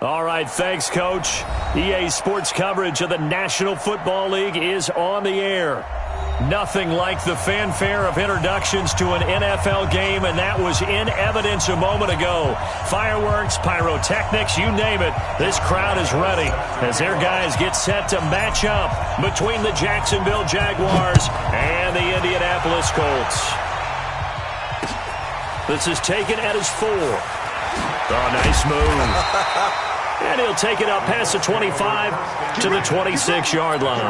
All right, thanks, Coach. EA Sports coverage of the National Football League is on the air. Nothing like the fanfare of introductions to an NFL game, and that was in evidence a moment ago. Fireworks, pyrotechnics, you name it. This crowd is ready as their guys get set to match up between the Jacksonville Jaguars and the Indianapolis Colts. This is taken at his 4. Oh, nice move. And he'll take it up past the 25 to the 26-yard line.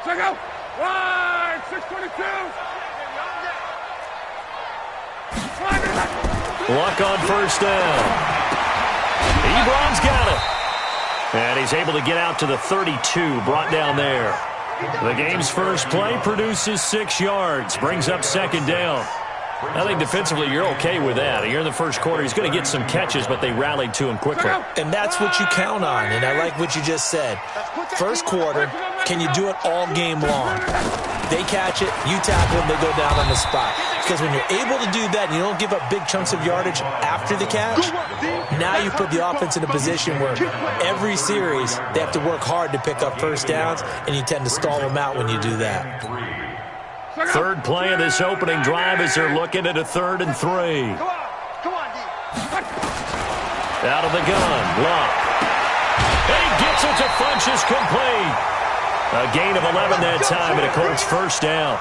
Check out. Wide, 622. Luck on first down. Ebron's got it. And he's able to get out to the 32, brought down there. The game's first play produces 6 yards, brings up second down. I think defensively you're okay with that. Here in the first quarter, he's going to get some catches, but they rallied to him quickly. And that's what you count on, and I like what you just said. First quarter, can you do it all game long? They catch it, you tackle them, they go down on the spot. Because when you're able to do that and you don't give up big chunks of yardage after the catch, now you put the offense in a position where every series they have to work hard to pick up first downs, and you tend to stall them out when you do that. Third play of this opening drive as they're looking at a 3rd and 3. Out of the gun, Luck. And he gets it to Funchess, complete. A gain of 11 that time, and a Colts first down.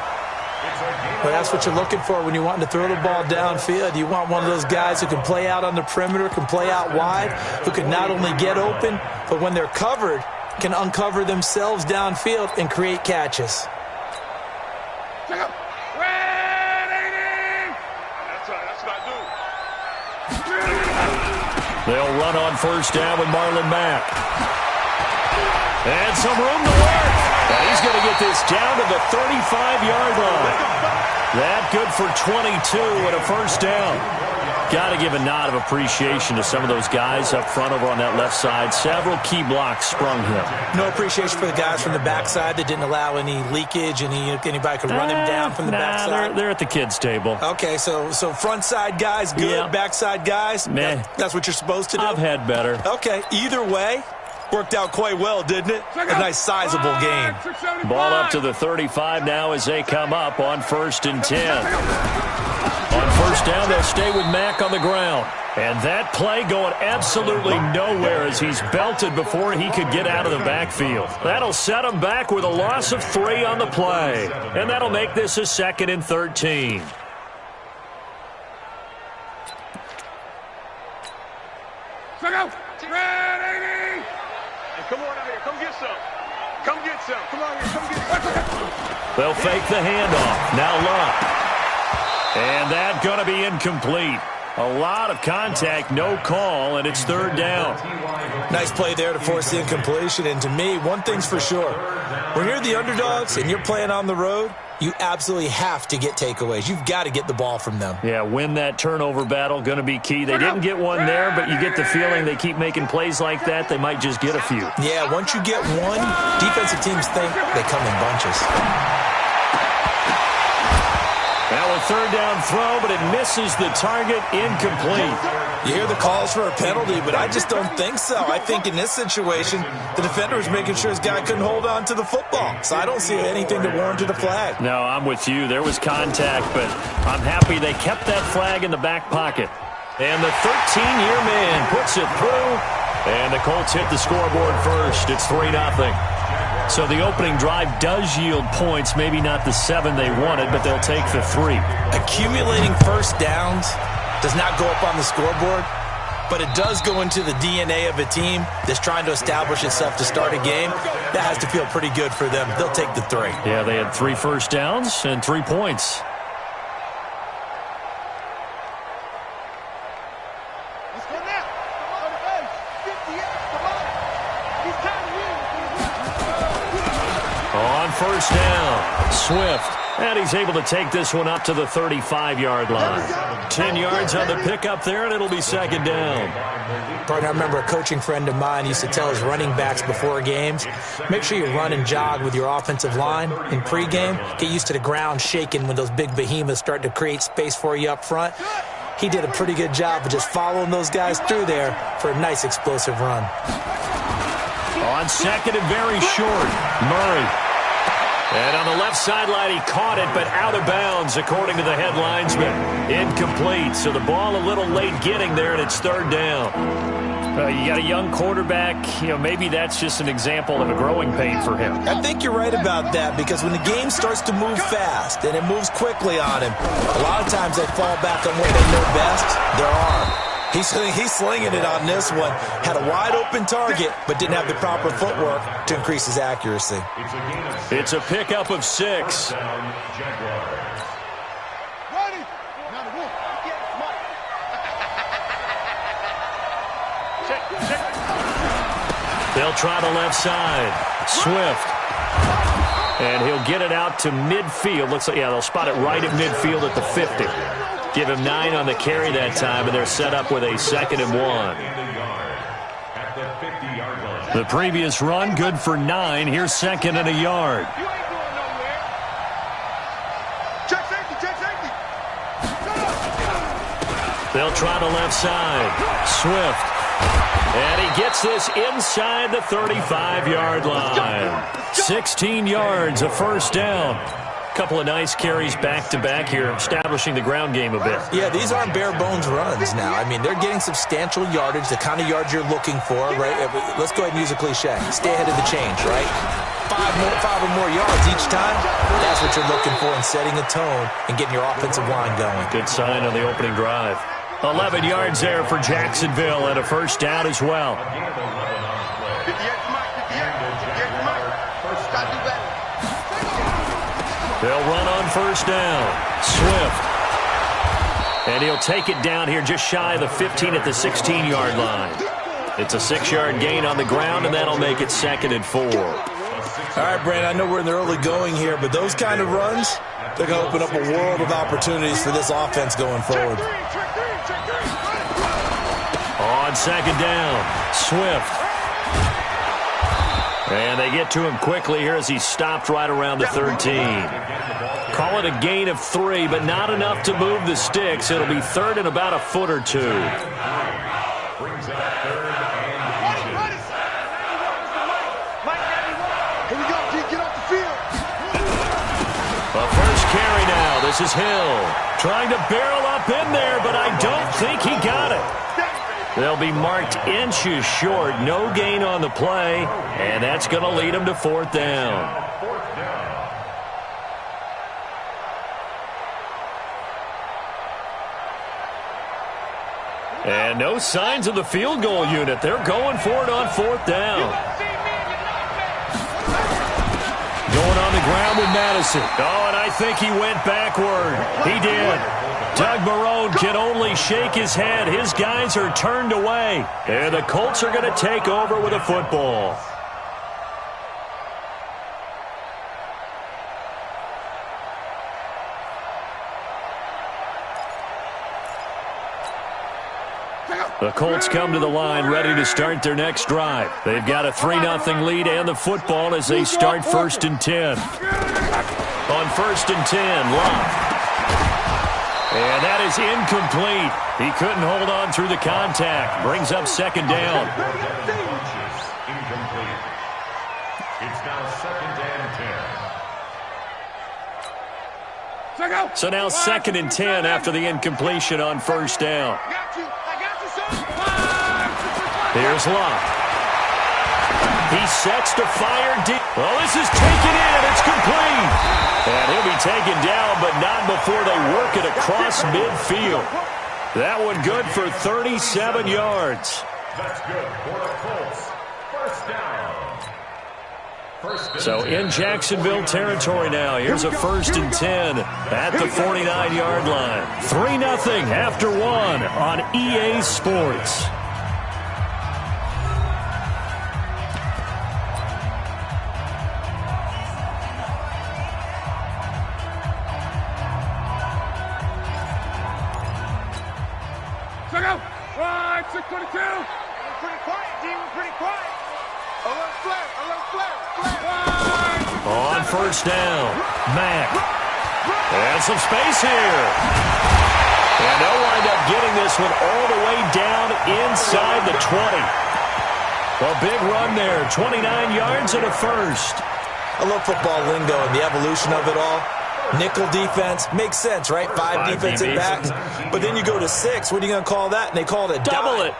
Well, that's what you're looking for when you're wanting to throw the ball downfield. You want one of those guys who can play out on the perimeter, can play out wide, who can not only get open, but when they're covered, can uncover themselves downfield and create catches. They'll run on first down with Marlon Mack. And some room to work. And he's going to get this down to the 35-yard line. That good for 22 and a first down. Got to give a nod of appreciation to some of those guys up front over on that left side. Several key blocks sprung him. No appreciation for the guys from the backside that didn't allow any leakage, anybody could run him down from the backside. They're at the kids' table. Okay, so front side guys good, yeah. Backside guys, that's what you're supposed to do? I've had better. Okay, either way, worked out quite well, didn't it? A nice sizable gain. Ball up to the 35 now as they come up on 1st and 10. On first down, they'll stay with Mack on the ground. And that play going absolutely nowhere as he's belted before he could get out of the backfield. That'll set him back with a loss of 3 on the play. And that'll make this a 2nd and 13. Check out. Red 80. Hey, come on out here. Come get some. Come get some. Come on here. Come get some. They'll fake the handoff. Now Luck. And that's going to be incomplete. A lot of contact, no call, and it's 3rd down. Nice play there to force the incompletion. And to me, one thing's for sure. When you're the underdogs and you're playing on the road, you absolutely have to get takeaways. You've got to get the ball from them. Yeah, win that turnover battle, going to be key. They didn't get one there, but you get the feeling they keep making plays like that, they might just get a few. Yeah, once you get one, defensive teams think they come in bunches. Now a 3rd down throw, but it misses the target, incomplete. You hear the calls for a penalty, but I just don't think so. I think in this situation, the defender was making sure his guy couldn't hold on to the football. So I don't see anything that warranted a flag. No, I'm with you. There was contact, but I'm happy they kept that flag in the back pocket. And the 13-year man puts it through, and the Colts hit the scoreboard first. It's 3-0. So the opening drive does yield points, maybe not the 7 they wanted, but they'll take the 3. Accumulating first downs does not go up on the scoreboard, but it does go into the DNA of a team that's trying to establish itself to start a game. That has to feel pretty good for them. They'll take the 3. Yeah, they had 3 first downs and 3 points. On first down, Swift And he's able to take this one up to the 35-yard line. 10 yards on the pickup there, and it'll be second down. Partner, I remember a coaching friend of mine used to tell his running backs before games, make sure you run and jog with your offensive line in pregame. Get used to the ground shaking when those big behemoths start to create space for you up front. He did a pretty good job of just following those guys through there for a nice explosive run. On second and very short, Murray. And on the left sideline, he caught it, but out of bounds, according to the head linesman. Incomplete, so the ball a little late getting there, and it's third down. You got a young quarterback. Maybe that's just an example of a growing pain for him. I think you're right about that, because when the game starts to move fast and it moves quickly on him, a lot of times they fall back on what they know best, their arm. He's slinging it on this one. Had a wide-open target, but didn't have the proper footwork to increase his accuracy. It's a pickup of 6. They'll try the left side. Swift. And he'll get it out to midfield. Looks like, they'll spot it right at midfield at the 50. Give him 9 on the carry that time, and they're set up with a 2nd and 1. The previous run, good for 9. Here's 2nd and a yard. They'll try the left side. Swift. And he gets this inside the 35-yard line. 16 yards, a first down. Couple of nice carries back-to-back here, establishing the ground game a bit. Yeah, these aren't bare-bones runs now. I mean, they're getting substantial yardage, the kind of yards you're looking for, right? Let's go ahead and use a cliche. Stay ahead of the change, right? 5 or more yards each time, that's what you're looking for in setting a tone and getting your offensive line going. Good sign on the opening drive. 11 yards there for Jacksonville and a first down as well. They'll run on first down. Swift. And he'll take it down here just shy of the 15 at the 16-yard line. It's a 6-yard gain on the ground, and that'll make it 2nd and 4. All right, Brandon, I know we're in the early going here, but those kind of runs, they're going to open up a world of opportunities for this offense going forward. On second down, Swift. And they get to him quickly here as he stopped right around the 13. Call it a gain of 3, but not enough to move the sticks. It'll be 3rd and about a foot or 2. A first carry now. This is Hill. Trying to barrel up in there, but I don't think he got it. They'll be marked inches short. No gain on the play, and that's going to lead them to 4th down. And no signs of the field goal unit. They're going for it on 4th down. Going on the ground with Madison. Oh, and I think he went backward. He did. Doug Marrone can only shake his head. His guys are turned away. And the Colts are going to take over with a football. The Colts come to the line ready to start their next drive. They've got a 3-0 lead and the football as they start 1st and 10. On 1st and 10, Locke. And that is incomplete. He couldn't hold on through the contact. Brings up 2nd down. It's now 2nd and 10. So now 2nd and 10 after the incompletion on 1st down. Here's Locke. He sets to fire deep. Well, this is taken in. It's complete. And he'll be taken down, but not before they work it across midfield. That one good for 37 yards. That's good for the Colts. First down. So in Jacksonville territory now. Here's a 1st and 10 at the 49-yard line. 3-0 after 1 on EA Sports. pretty quiet, D. We're pretty quiet. Alert flat, alert flat. On first down, Mack. And some space here. And they'll wind up getting this one all the way down inside the 20. A big run there, 29 yards and a first. I love football lingo and the evolution of it all. Nickel defense makes sense, right? Five defensive backs. But then you go to 6. What are you going to call that? And they call it a double dime.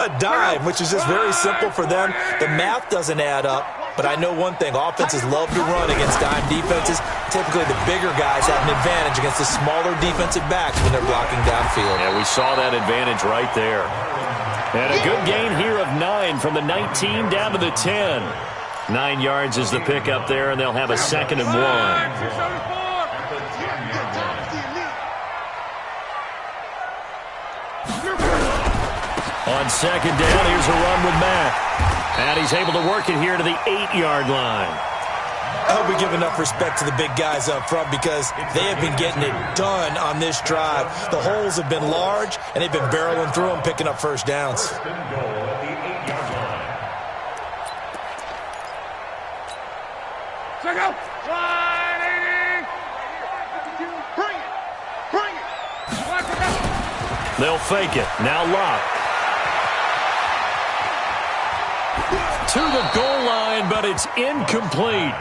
A dime, which is just very simple for them. The math doesn't add up. But I know one thing. Offenses love to run against dime defenses. Typically, the bigger guys have an advantage against the smaller defensive backs when they're blocking downfield. Yeah, we saw that advantage right there. And a good gain here of 9 from the 19 down to the 10. 9 yards is the pickup there, and they'll have a 2nd and 1. On 2nd down, here's a run with Mack. And he's able to work it here to the 8-yard line. I hope we give enough respect to the big guys up front because they have been getting it done on this drive. The holes have been large, and they've been barreling through them, picking up first downs. Check out. Slide 80. Bring it. Bring it. They'll fake it. Now Locke. To the goal line, but it's incomplete.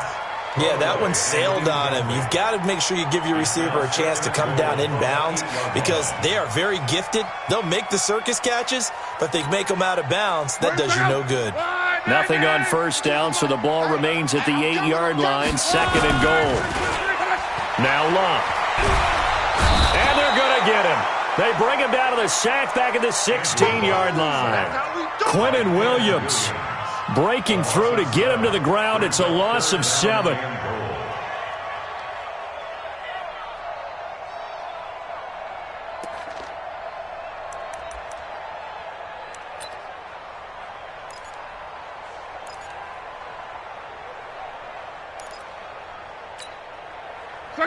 Yeah, that one sailed on him. You've got to make sure you give your receiver a chance to come down inbounds because they are very gifted. They'll make the circus catches, but they make them out of bounds. That does you no good. Nothing on first down, so the ball remains at the 8-yard line, 2nd and goal. Now Locke. And they're going to get him. They bring him down to the sack back at the 16-yard line. Quentin Williams breaking through to get him to the ground. It's a loss of 7.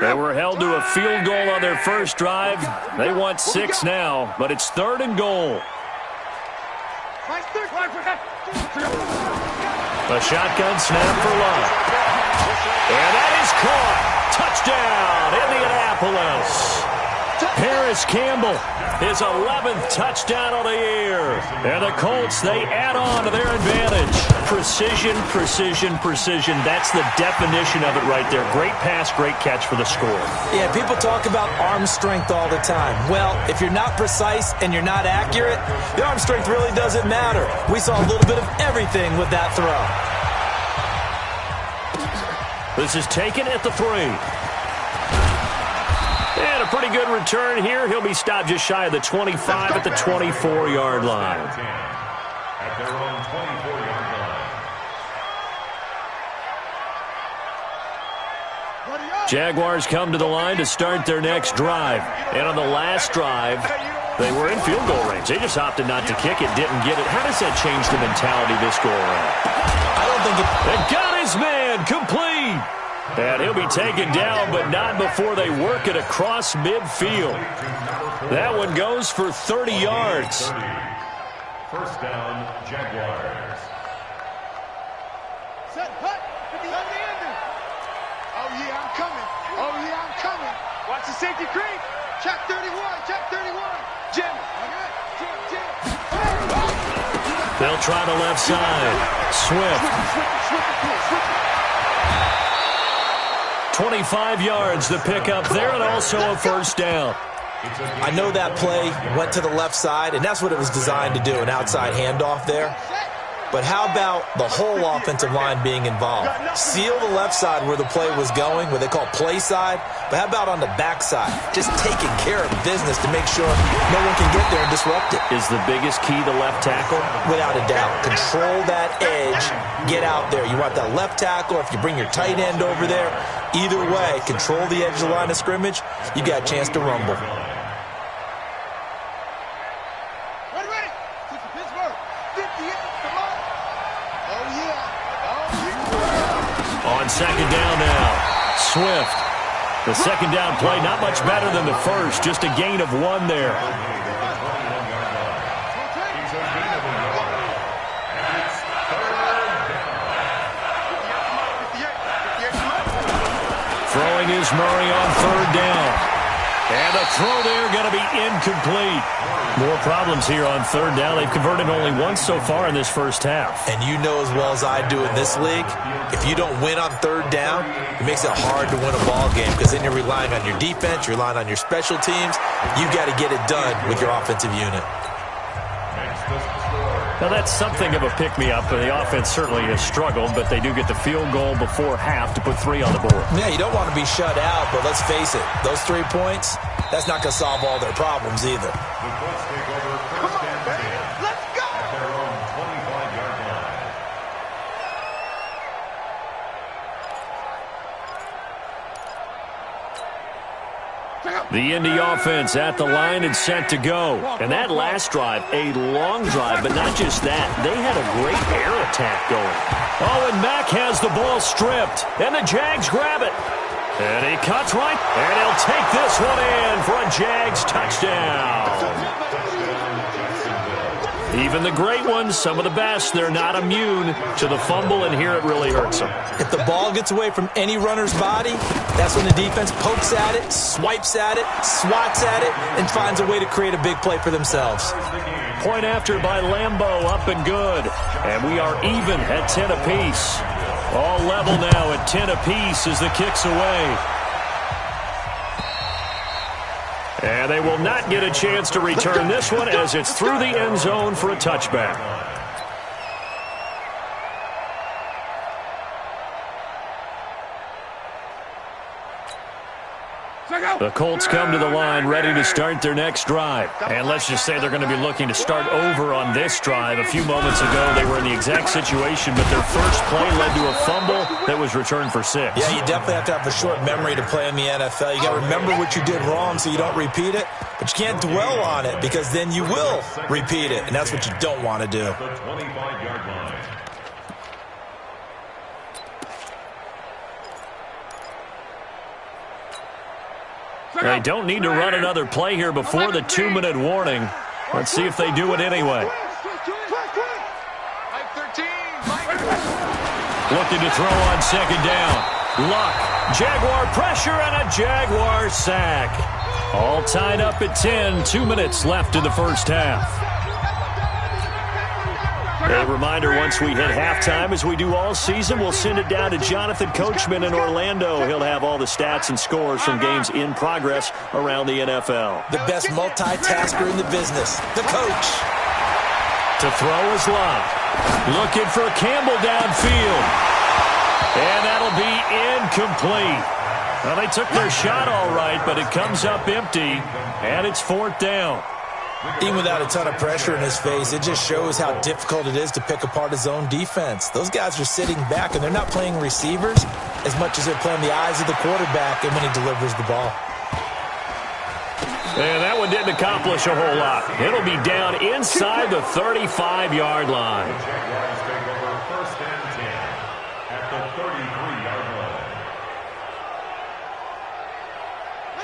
They were held to a field goal on their first drive. They want 6 now, but it's 3rd and goal. A shotgun snap for Locke. And that is caught. Touchdown, Indianapolis. Paris Campbell, his 11th touchdown of the year. And the Colts, they add on to their advantage. Precision, precision, precision. That's the definition of it right there. Great pass, great catch for the score. Yeah, people talk about arm strength all the time. Well, if you're not precise and you're not accurate, the arm strength really doesn't matter. We saw a little bit of everything with that throw. This is taken at the 3. And a pretty good return here. He'll be stopped just shy of the 25 at the 24-yard line. At their own 24-yard line. Jaguars come to the line to start their next drive. And on the last drive, they were in field goal range. They just opted not to kick it, didn't get it. How does that change the mentality this go around? I don't think it... They got his man complete. And he'll be taken down, but not before they work it across midfield. That one goes for 30 yards. First down, Jaguars. Set, hut. Oh, yeah, I'm coming. Oh, yeah, I'm coming. Watch the safety creep. Check 31. Check 31. Jim. Jim. They'll try the left side. Swift. 25 yards to pick up there, and also a first down. I know that play went to the left side, and that's what it was designed to do, an outside handoff there. But how about the whole offensive line being involved? Seal the left side where the play was going, what they call play side. But how about on the back side? Just taking care of business to make sure no one can get there and disrupt it. Is the biggest key the left tackle? Without a doubt. Control that edge. Get out there. You want that left tackle. If you bring your tight end over there, either way, control the edge of the line of scrimmage. You got a chance to rumble. On second down now, Swift. The second down play, not much better than the first, just a gain of 1 there. Throwing is Murray on third down. And the throw there going to be incomplete. More problems here on third down. They've converted only once so far in this first half. And you know as well as I do in this league, if you don't win on third down, it makes it hard to win a ball game because then you're relying on your defense, you're relying on your special teams. You've got to get it done with your offensive unit. Now, that's something of a pick-me-up. The offense certainly has struggled, but they do get the field goal before half to put 3 on the board. Yeah, you don't want to be shut out, but let's face it, those 3 points, that's not going to solve all their problems either. Come on, baby. Let's go. At their own 25-yard line. The Indy offense at the line and set to go. And that last drive, a long drive, but not just that. They had a great air attack going. Oh, and Mack has the ball stripped. And the Jags grab it. And he cuts right. And he'll take this one in for a Jags touchdown. Even the great ones, some of the best, they're not immune to the fumble, and here it really hurts them. If the ball gets away from any runner's body, that's when the defense pokes at it, swipes at it, swats at it, and finds a way to create a big play for themselves. Point after by Lambeau, up and good. And we are even at 10 apiece. All level now at 10 apiece as the kick's away. And they will not get a chance to return this one as it's through the end zone for a touchback. The Colts come to the line ready to start their next drive. And let's just say they're going to be looking to start over on this drive. A few moments ago, they were in the exact situation, but their first play led to a fumble that was returned for 6. Yeah, you definitely have to have a short memory to play in the NFL. You got to remember what you did wrong so you don't repeat it, but you can't dwell on it because then you will repeat it, and that's what you don't want to do. The 25-yard line. They don't need to run another play here before the 2-minute warning. Let's see if they do it anyway. Looking to throw on second down. Luck. Jaguar pressure and a Jaguar sack. All tied up at 10. 2 minutes left in the first half. A reminder, once we hit halftime, as we do all season, we'll send it down to Jonathan Coachman in Orlando. He'll have all the stats and scores from games in progress around the NFL. The best multitasker in the business, the coach. To throw is Luck. Looking for Campbell downfield. And that'll be incomplete. Well, they took their shot all right, but it comes up empty, and it's 4th down. Even without a ton of pressure in his face, it just shows how difficult it is to pick apart his own defense. Those guys are sitting back, and they're not playing receivers as much as they're playing the eyes of the quarterback and when he delivers the ball. And that one didn't accomplish a whole lot. It'll be down inside the 35-yard line. The Jaguars take over 1st and 10 at the 33-yard line.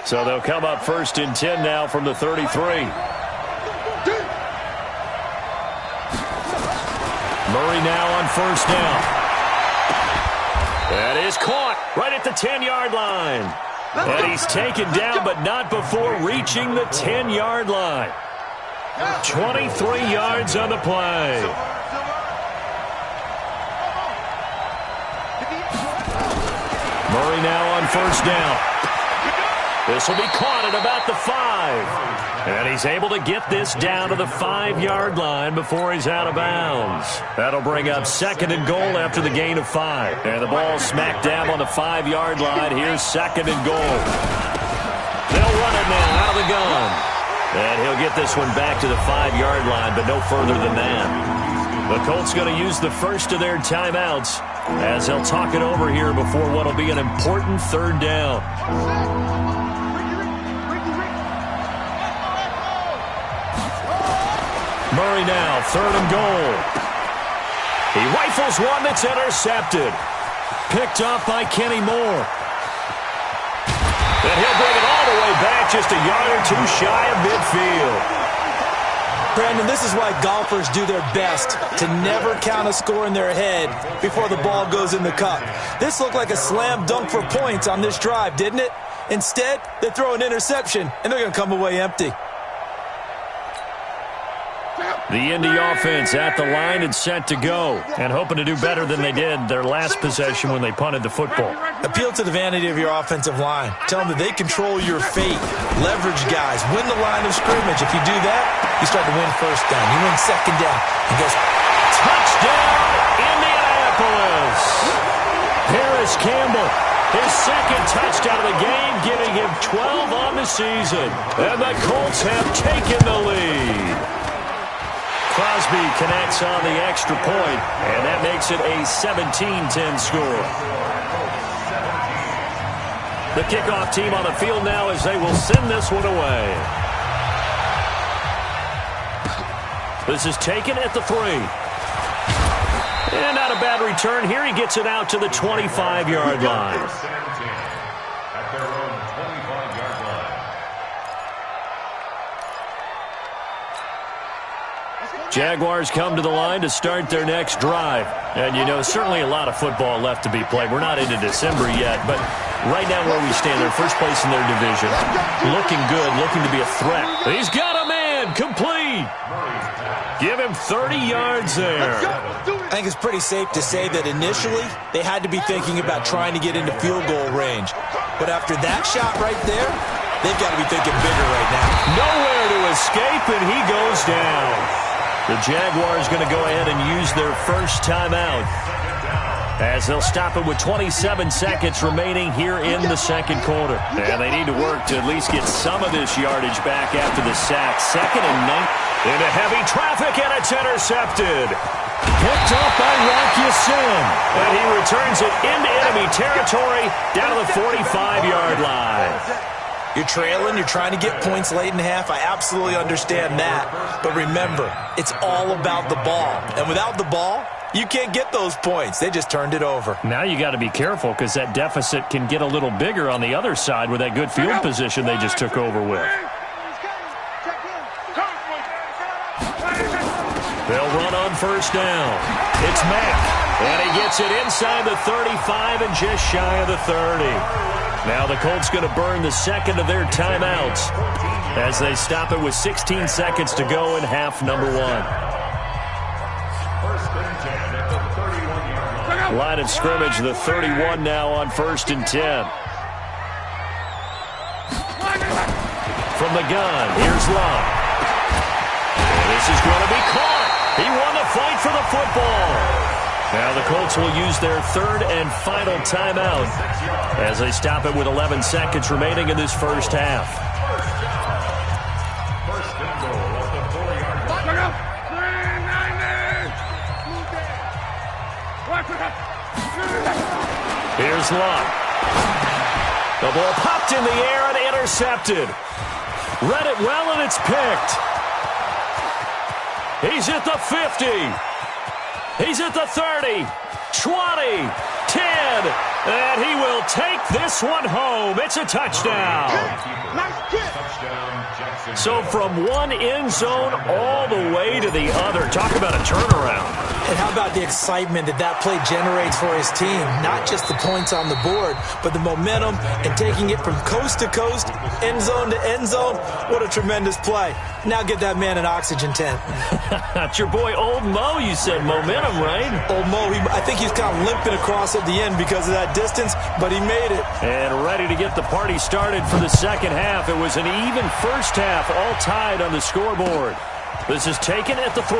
So they'll come up 1st and 10 now from the 33. Murray now on 1st down. That is caught right at the 10-yard line. And he's taken down, but not before reaching the 10-yard line. 23 yards on the play. Murray now on 1st down. This will be caught at about the 5. And he's able to get this down to the 5-yard line before he's out of bounds. That'll bring up 2nd and goal after the gain of 5. And the ball smack dab on the 5-yard line. Here's 2nd and goal. They'll run it now out of the gun. And he'll get this one back to the 5-yard line, but no further than that. The Colts going to use the first of their timeouts as they'll talk it over here before what will be an important 3rd down. Murray now, 3rd and goal. He rifles one that's intercepted. Picked off by Kenny Moore. And he'll bring it all the way back just a yard or two shy of midfield. Brandon, this is why golfers do their best to never count a score in their head before the ball goes in the cup. This looked like a slam dunk for points on this drive, didn't it? Instead, they throw an interception, and they're going to come away empty. The Indy offense at the line and set to go, and hoping to do better than they did their last possession when they punted the football. Appeal to the vanity of your offensive line. Tell them that they control your fate. Leverage guys. Win the line of scrimmage. If you do that, you start to win first down. You win second down. And goes, touchdown, Indianapolis! Harris Campbell, his second touchdown of the game, giving him 12 on the season. And the Colts have taken the lead. Crosby connects on the extra point, and that makes it a 17-10 score. The kickoff team on the field now as they will send this one away. This is taken at the 3. And not a bad return here. He gets it out to the 25-yard line. At their own 25-yard line. Jaguars come to the line to start their next drive. And, you know, certainly a lot of football left to be played. We're not into December yet, but right now where we stand, they're first place in their division. Looking good, looking to be a threat. He's got a man, complete. Give him 30 yards there. I think it's pretty safe to say that initially they had to be thinking about trying to get into field goal range. But after that shot right there, they've got to be thinking bigger right now. Nowhere to escape, and he goes down. The Jaguars going to go ahead and use their first timeout as they'll stop it with 27 seconds remaining here in the second quarter. And they need to work to at least get some of this yardage back after the sack. 2nd and 9 into heavy traffic, and it's intercepted. Picked up by Rocky Sin, and he returns it into enemy territory down to the 45-yard line. You're trailing, you're trying to get points late in half. I absolutely understand that. But remember, it's all about the ball. And without the ball, you can't get those points. They just turned it over. Now you got to be careful because that deficit can get a little bigger on the other side with that good field position they just took over with. They'll run on first down. It's Mack, and he gets it inside the 35 and just shy of the 30. Now the Colts going to burn the second of their timeouts as they stop it with 16 seconds to go in half number 1. Line of scrimmage, the 31 now on 1st and 10. From the gun, here's Love. This is going to be caught. He won the fight for the football. Now the Colts will use their 3rd and final timeout as they stop it with 11 seconds remaining in this first half. First and goal at the 4-yard line. Here's Love. The ball popped in the air and intercepted. Read it well, and it's picked. He's at the 50. He's at the 30, 20, 10, and he will take this one home. It's a touchdown. So from one end zone all the way to the other. Talk about a turnaround. And how about the excitement that play generates for his team? Not just the points on the board, but the momentum and taking it from coast to coast, end zone to end zone. What a tremendous play. Now get that man an oxygen tent. It's your boy Old Mo, you said. Momentum, right? Old Mo, I think he's kind of limping across at the end because of that distance, but he made it. And ready to get the party started for the second half. It was an even first half, all tied on the scoreboard. This is taken at the 3.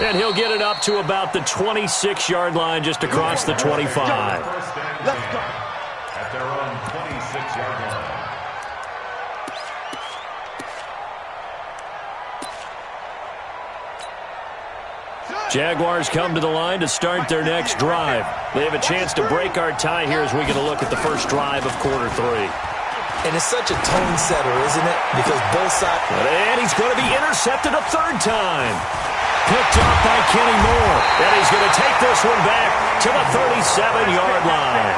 And he'll get it up to about the 26-yard line just across the 25. Let's go. At their own 26-yard line. Jaguars come to the line to start their next drive. They have a chance to break our tie here as we get a look at the first drive of quarter 3. And it's such a tone setter, isn't it? Because both sides... And he's going to be intercepted a 3rd time. Picked up by Kenny Moore. And he's going to take this one back to the 37-yard line.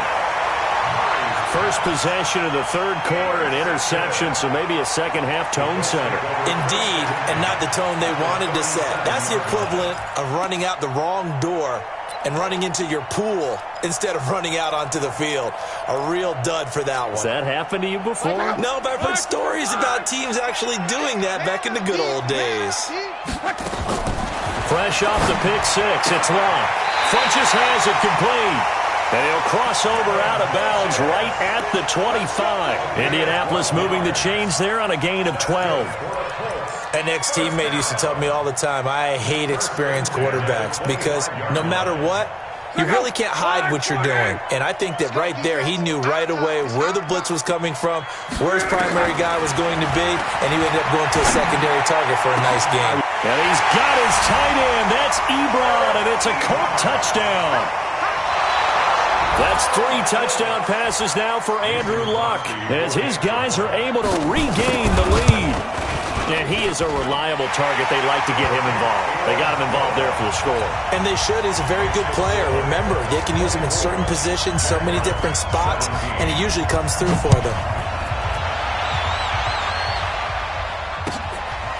First possession of the third quarter, an interception, so maybe a second-half tone setter. Indeed, and not the tone they wanted to set. That's the equivalent of running out the wrong door and running into your pool instead of running out onto the field. A real dud for that one. Has that happened to you before? No, but I've heard stories about teams actually doing that back in the good old days. Fresh off the pick six, it's Long. Funches has it complete. And he'll cross over out of bounds right at the 25. Indianapolis moving the chains there on a gain of 12. An ex-teammate used to tell me all the time, I hate experienced quarterbacks because no matter what, you really can't hide what you're doing. And I think that right there, he knew right away where the blitz was coming from, where his primary guy was going to be, and he ended up going to a secondary target for a nice game. And he's got his tight end. That's Ebron, and it's a Colt touchdown. That's 3 touchdown passes now for Andrew Luck as his guys are able to regain the lead. And he is a reliable target. They like to get him involved. They got him involved there for the score. And they should. He's a very good player. Remember, they can use him in certain positions, so many different spots, and he usually comes through for them.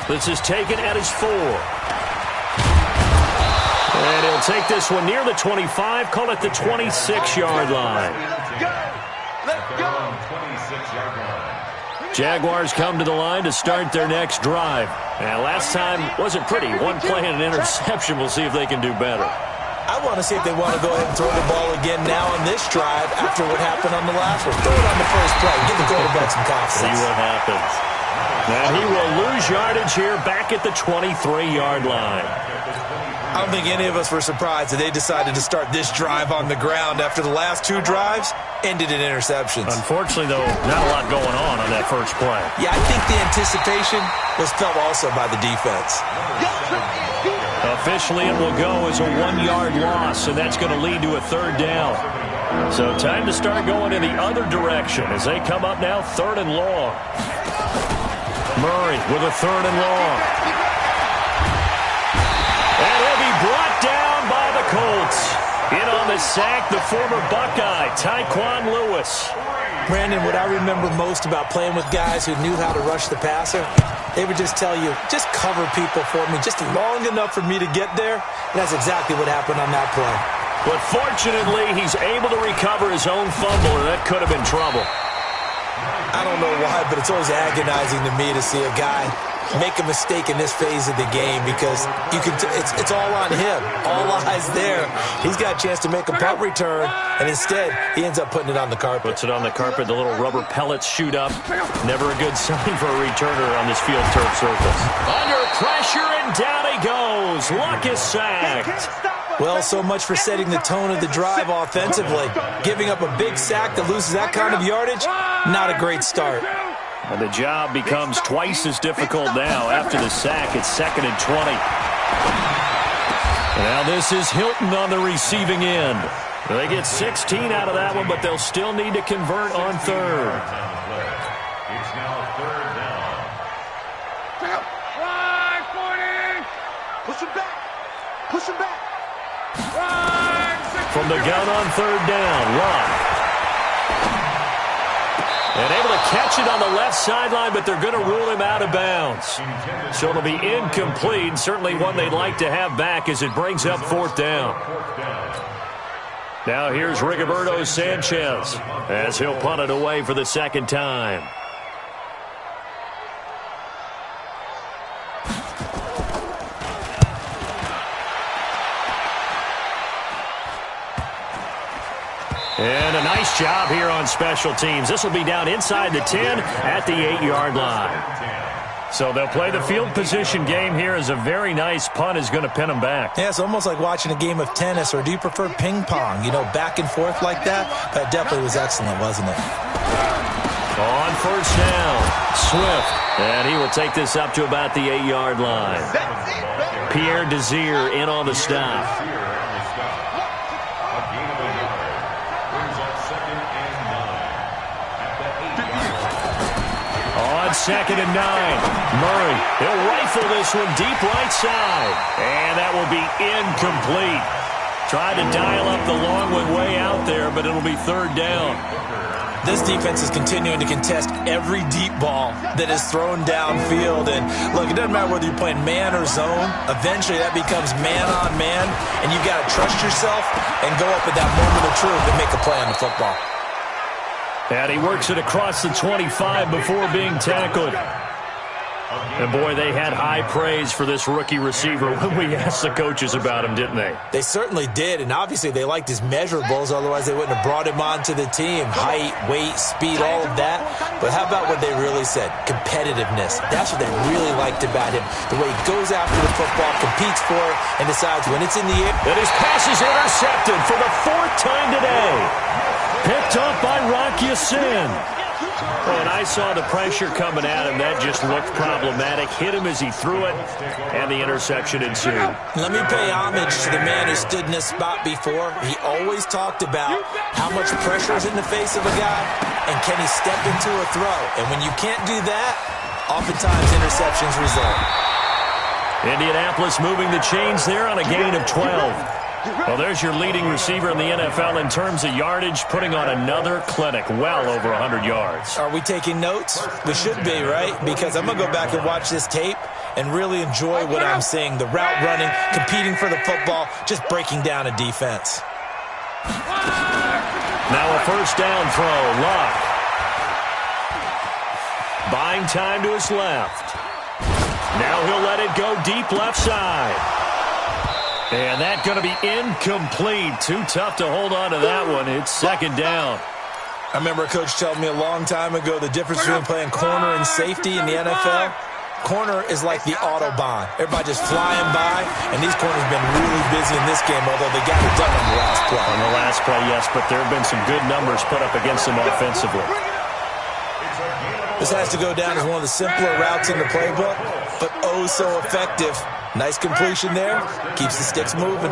This is taken at his 4. And he'll take this one near the 25, call it the 26-yard line. Let's go. Jaguars come to the line to start their next drive. And last time wasn't pretty. One play and an interception. We'll see if they can do better. I want to see if they want to go ahead and throw the ball again now on this drive after what happened on the last one. Throw it on the first play. Give the quarterback some confidence. See what happens. Now he will lose yardage here back at the 23-yard line. I don't think any of us were surprised that they decided to start this drive on the ground after the last 2 drives ended in interceptions. Unfortunately, though, not a lot going on that first play. Yeah, I think the anticipation was felt also by the defense. Officially, it will go as a 1-yard loss, and that's going to lead to a 3rd down. So time to start going in the other direction as they come up now 3rd and long. Murray with a 3rd and long. And he'll be brought down by the Colts. In on the sack, the former Buckeye, Tyquan Lewis. Brandon, what I remember most about playing with guys who knew how to rush the passer, they would just tell you, just cover people for me, just long enough for me to get there. And that's exactly what happened on that play. But fortunately, he's able to recover his own fumble, and that could have been trouble. I don't know why, but it's always agonizing to me to see a guy make a mistake in this phase of the game because you can it's all on him. All eyes there. He's got a chance to make a punt return, and instead, he ends up putting it on the carpet. Puts it on the carpet. The little rubber pellets shoot up. Never a good sign for a returner on this field turf surface. Under pressure, and down he goes. Luck is sacked. Well, so much for setting the tone of the drive offensively. Giving up a big sack that loses that kind of yardage, not a great start. And the job becomes twice as difficult now. After the sack, it's 2nd and 20. Now this is Hilton on the receiving end. They get 16 out of that one, but they'll still need to convert on 3rd. It's now 3rd down. Right, 40. Push him back. Push him back. From the gun on 3rd down, Luck. And able to catch it on the left sideline, but they're going to rule him out of bounds. So it'll be incomplete. Certainly one they'd like to have back as it brings up 4th down. Now here's Rigoberto Sanchez as he'll punt it away for the 2nd time. And a nice job here on special teams. This will be down inside the 10 at the 8-yard line. So they'll play the field position game here as a very nice punt is going to pin them back. Yeah, it's almost like watching a game of tennis, or do you prefer ping pong? You know, back and forth like that? That definitely was excellent, wasn't it? On 1st down, Swift. And he will take this up to about the 8-yard line. Pierre Desir in on the stop. On 2nd and 9, Murray, he'll rifle this one deep right side. And that will be incomplete. Tried to dial up the long one way out there, but it'll be 3rd down. This defense is continuing to contest every deep ball that is thrown downfield. And look, it doesn't matter whether you're playing man or zone. Eventually that becomes man on man, and you've got to trust yourself and go up at that moment of truth and make a play on the football. And he works it across the 25 before being tackled. And, boy, they had high praise for this rookie receiver when we asked the coaches about him, didn't they? They certainly did, and obviously they liked his measurables. Otherwise, they wouldn't have brought him onto the team. Height, weight, speed, all of that. But how about what they really said? Competitiveness. That's what they really liked about him. The way he goes after the football, competes for it, and decides when it's in the air. And his pass is intercepted for the 4th time today. Picked up by Rock Ya-Sin. Oh, and I saw the pressure coming at him. That just looked problematic. Hit him as he threw it, and the interception ensued. Let me pay homage to the man who stood in this spot before. He always talked about how much pressure is in the face of a guy, and can he step into a throw. And when you can't do that, oftentimes interceptions result. Indianapolis moving the chains there on a gain of 12. Well, there's your leading receiver in the NFL in terms of yardage, putting on another clinic, well over 100 yards. Are we taking notes? We should be, right? Because I'm going to go back and watch this tape and really enjoy what I'm seeing. The route running, competing for the football, just breaking down a defense. Now a first down throw, Luck. Buying time to his left. Now he'll let it go deep left side. And that's going to be incomplete. Too tough to hold on to that one. It's second down. I remember a coach telling me a long time ago the difference between playing corner and safety in the NFL. Corner is like the Autobahn. Everybody just flying by, and these corners have been really busy in this game, although they got it done on the last play. On the last play, yes, but there have been some good numbers put up against them offensively. This has to go down as one of the simpler routes in the playbook, but oh so effective. Nice completion there. Keeps the sticks moving.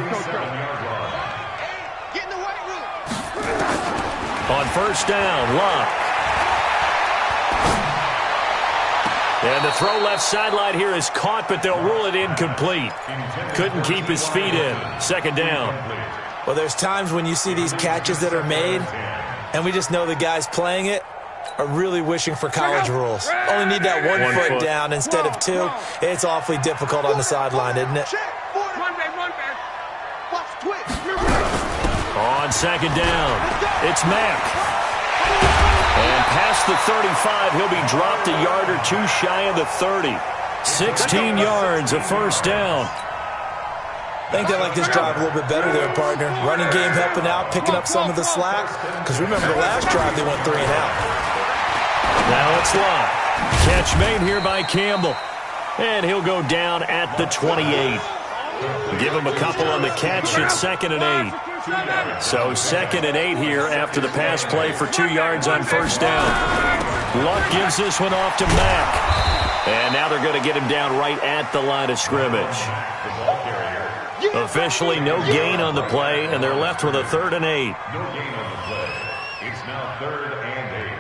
On first down, Luck. And the throw left sideline here is caught, but they'll rule it incomplete. Couldn't keep his feet in. Second down. Well, there's times when you see these catches that are made, and we just know the guys playing it are really wishing for college rules. Only need that one foot down instead of two. It's awfully difficult on the sideline, isn't it? On second down, it's Mack. And past the 35, he'll be dropped a yard or two shy of the 30. 16 yards, a first down. I think they like this drive a little bit better there, partner. Running game helping out, picking up some of the slack. Because remember, the last drive they went 3 and out. Now it's Luck. Catch made here by Campbell. And he'll go down at the 28. Give him a couple on the catch. It's 2nd and 8. So 2nd and 8 here after the pass play for 2 yards on first down. Luck gives this one off to Mack. And now they're going to get him down right at the line of scrimmage. Officially no gain on the play, and they're left with a 3rd and 8. No gain on the play. It's now 3rd and 8.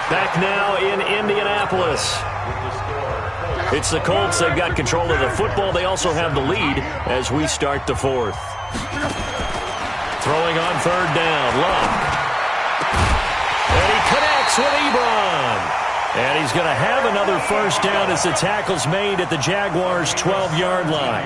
Back now in Indianapolis. It's the Colts. They've got control of the football. They also have the lead as we start the 4th. Throwing on 3rd down. Luck. And he connects with Ebron. And he's going to have another first down as the tackle's made at the Jaguars' 12-yard line.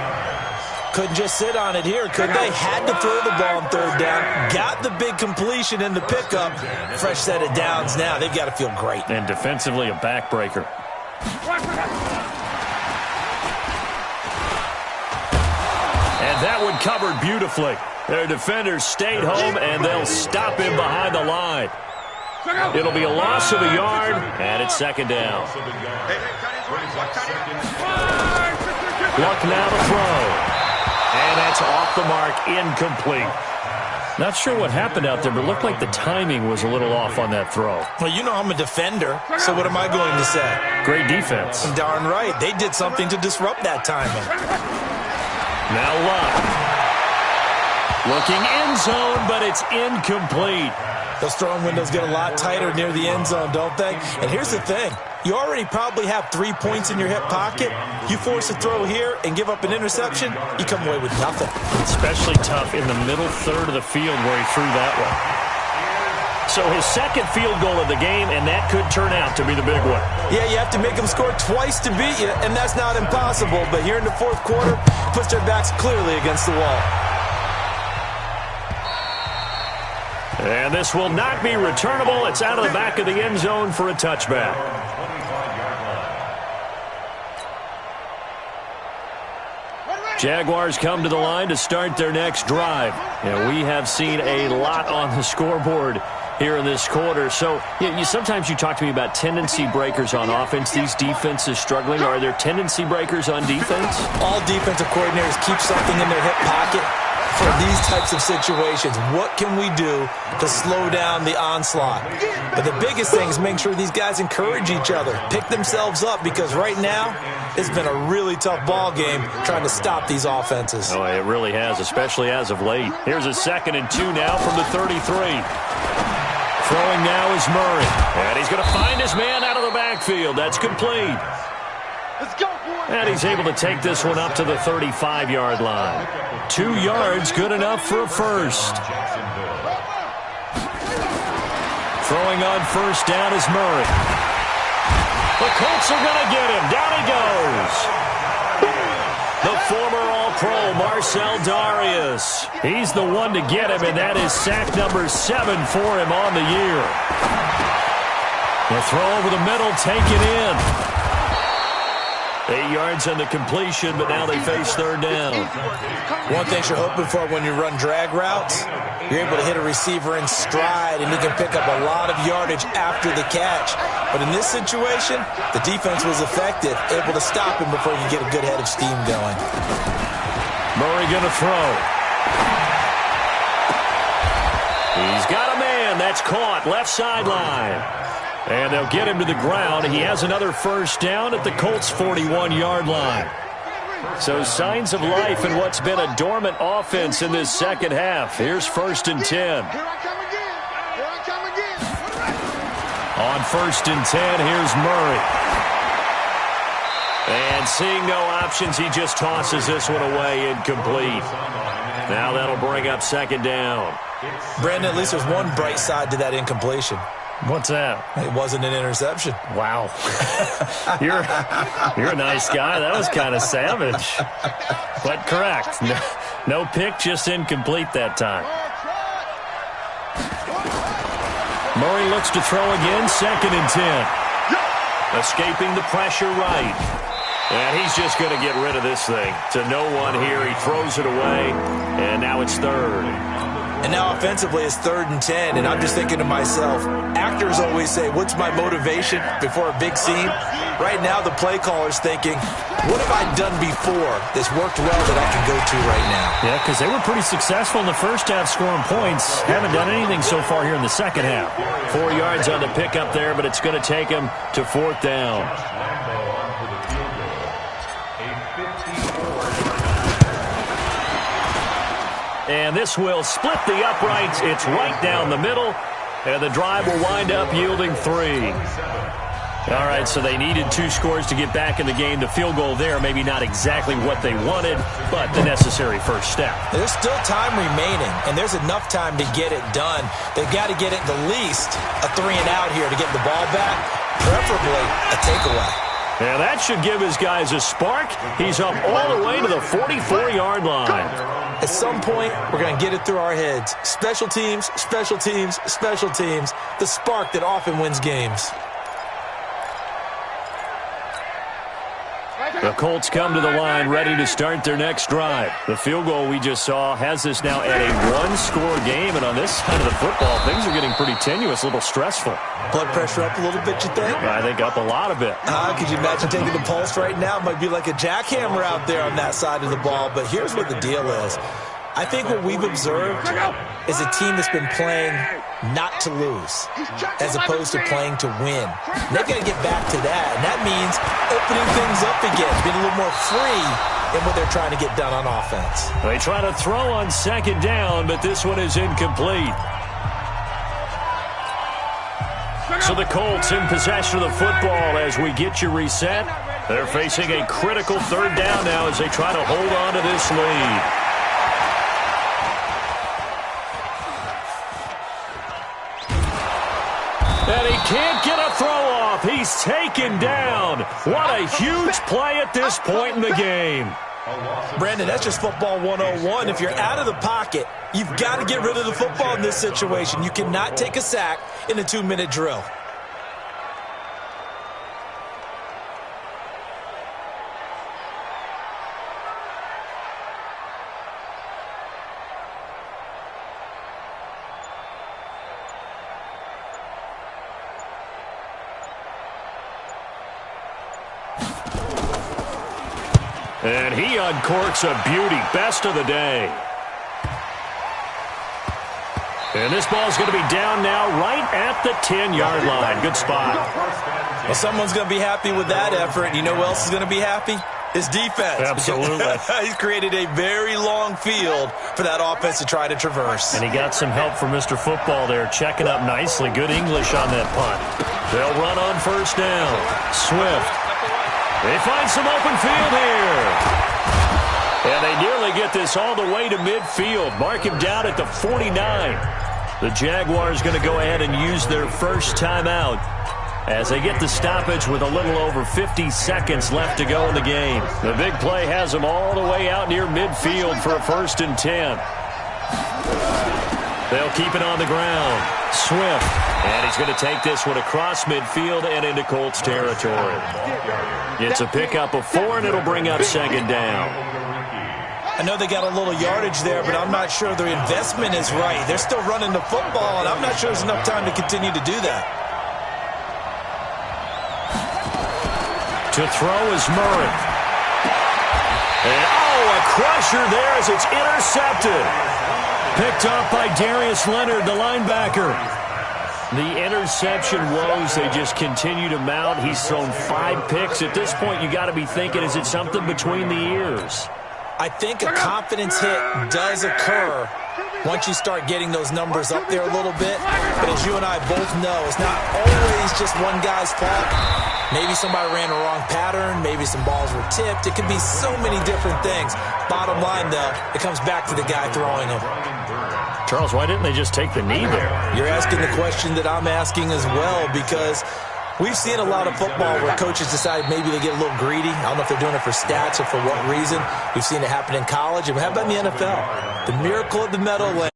Couldn't just sit on it here, could they? Had to throw the ball on 3rd down. Got the big completion in the pickup. Fresh set of downs now. They've got to feel great. And defensively, a backbreaker. And that one covered beautifully. Their defenders stayed home, and they'll stop him behind the line. It'll be a loss of a yard, and it's 2nd down. Luck now to throw. And that's off the mark, incomplete. Not sure what happened out there, but it looked like the timing was a little off on that throw. Well, you know I'm a defender, so what am I going to say? Great defense. Darn right. They did something to disrupt that timing. Now Luck. Looking end zone, but it's incomplete. Those throwing windows get a lot tighter near the end zone, don't they? And here's the thing. You already probably have 3 points in your hip pocket. You force a throw here and give up an interception, you come away with nothing. Especially tough in the middle third of the field where he threw that one. So his second field goal of the game, and that could turn out to be the big one. Yeah, you have to make them score twice to beat you, and that's not impossible. But here in the fourth quarter, puts their backs clearly against the wall. And this will not be returnable. It's out of the back of the end zone for a touchback. Jaguars come to the line to start their next drive. And we have seen a lot on the scoreboard here in this quarter. So sometimes you talk to me about tendency breakers on offense. These defenses struggling. Are there tendency breakers on defense? All defensive coordinators keep something in their hip pocket for these types of situations. What can we do to slow down the onslaught? But the biggest thing is make sure these guys encourage each other, pick themselves up, because right now it's been a really tough ball game trying to stop these offenses. Oh, it really has, especially as of late. Here's a 2nd and 2 now from the 33. Throwing now is Murray. And he's going to find his man out of the backfield. That's complete. Let's go, boy. And he's able to take this one up to the 35-yard line. 2 yards, good enough for a first. Throwing on first down is Murray. The Colts are going to get him. Down he goes. The former All-Pro Marcel Darius. He's the one to get him, and that is sack number 7 for him on the year. The throw over the middle, taken in. 8 yards on the completion, but now they face third down. One thing you're hoping for when you run drag routes, you're able to hit a receiver in stride, and he can pick up a lot of yardage after the catch. But in this situation, the defense was effective, able to stop him before he could get a good head of steam going. Murray going to throw. He's got a man. That's caught. Left sideline. And they'll get him to the ground. He has another first down at the Colts' 41-yard line. So signs of life in what's been a dormant offense in this second half. Here's 1st and 10. Here I come again. Here I come again. On 1st and 10, here's Murray. And seeing no options, he just tosses this one away, incomplete. Now that'll bring up 2nd down. Brandon, at least there's one bright side to that incompletion. What's that? It wasn't an interception. Wow. You're a nice guy. That was kind of savage. But correct. No pick, just incomplete that time. Murray looks to throw again. 2nd and 10. Escaping the pressure right. And he's just going to get rid of this thing. To no one here. He throws it away. And now it's 3rd. And now offensively it's 3rd and 10, and I'm just thinking to myself, actors always say, what's my motivation before a big scene? Right now the play caller's thinking, what have I done before that's worked well that I can go to right now? Yeah, because they were pretty successful in the first half scoring points. Haven't done anything so far here in the second half. 4 yards on the pickup there, but it's going to take him to 4th down. And this will split the uprights. It's right down the middle. And the drive will wind up yielding 3. All right, so they needed 2 scores to get back in the game. The field goal there, maybe not exactly what they wanted, but the necessary first step. There's still time remaining, and there's enough time to get it done. They've got to get it the least a 3 and out here to get the ball back, preferably a takeaway. Yeah, that should give his guys a spark. He's up all the way to the 44-yard line. At some point, we're going to get it through our heads. Special teams, special teams, special teams. The spark that often wins games. The Colts come to the line ready to start their next drive. The field goal we just saw has us now at a 1-score game, and on this side of the football, things are getting pretty tenuous, a little stressful. Blood pressure up a little bit, you think? I think up a lot of it. Could you imagine taking the pulse right now? It might be like a jackhammer out there on that side of the ball, but here's what the deal is. I think what we've observed is a team that's been playing not to lose as opposed to playing to win. And they've got to get back to that, and that means opening things up again, being a little more free in what they're trying to get done on offense. They try to throw on second down, but this one is incomplete. So the Colts in possession of the football as we get you reset. They're facing a critical third down now as they try to hold on to this lead. And he can't get a throw off. He's taken down. What a huge play at this point in the game. Brandon, that's just football 101. If you're out of the pocket, you've got to get rid of the football in this situation. You cannot take a sack in a 2-minute drill. And he uncorks a beauty. Best of the day. And this ball's going to be down now right at the 10-yard line. Good spot. Well, someone's going to be happy with that effort. And you know who else is going to be happy? His defense. Absolutely. He's created a very long field for that offense to try to traverse. And he got some help from Mr. Football there, checking up nicely. Good English on that punt. They'll run on first down. Swift. They find some open field here. And they nearly get this all the way to midfield. Mark him down at the 49. The Jaguars going to go ahead and use their first timeout as they get the stoppage with a little over 50 seconds left to go in the game. The big play has them all the way out near midfield for a 1st and 10. They'll keep it on the ground. Swift. And he's going to take this one across midfield and into Colts territory. It's a pickup of 4, and it'll bring up second down. I know they got a little yardage there, but I'm not sure their investment is right. They're still running the football, and I'm not sure there's enough time to continue to do that. To throw is Murray. And, a crusher there as it's intercepted. Picked up by Darius Leonard, the linebacker. The interception woes, they just continue to mount. He's thrown 5 picks. At this point, you got to be thinking, is it something between the ears? I think a confidence hit does occur once you start getting those numbers up there a little bit. But as you and I both know, it's not always just one guy's fault. Maybe somebody ran a wrong pattern. Maybe some balls were tipped. It could be so many different things. Bottom line, though, it comes back to the guy throwing them. Charles, why didn't they just take the knee there? You're asking the question that I'm asking as well, because we've seen a lot of football where coaches decide maybe they get a little greedy. I don't know if they're doing it for stats or for what reason. We've seen it happen in college. And how about in the NFL? The miracle of the meadowlands.